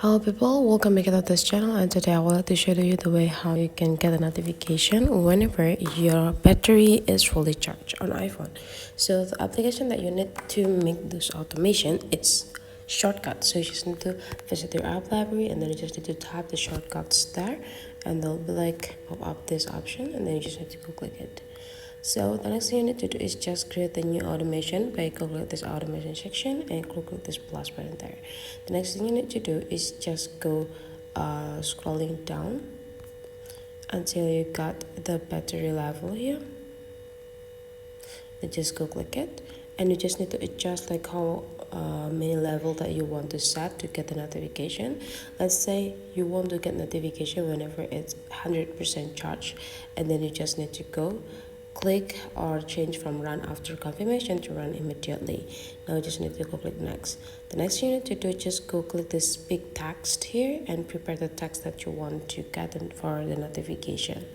Hello people, welcome back to this channel, and today I would like to show you the way how you can get a notification whenever your battery is fully charged on iPhone. So the application that you need to make this automation, it's shortcuts. So you just need to visit your app library and then you just need to type the shortcuts there, and they'll be like pop up this option, and then you just need to go click it. So the next thing you need to do is just create a new automation by click this automation section and click this plus button there. The next thing you need to do is just go scrolling down until you got the battery level here. Then just go click it, and you just need to adjust like how many level that you want to set to get the notification. Let's say you want to get notification whenever it's 100% charged, and then you just need to go click or change from run after confirmation to run immediately. Now you just need to go click next. The next thing you need to do is just go click this big text here and prepare the text that you want to get for the notification.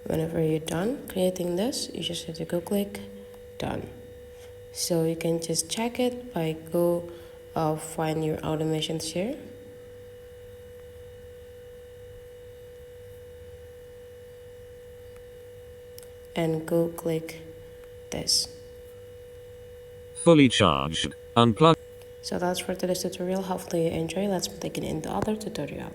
Whenever you're done creating this, you just need to go click done. So you can just check it by go find your automations here, and go click this. Fully charged. Unplug. So that's for today's tutorial. Hopefully you enjoy. Let's begin in the other tutorial.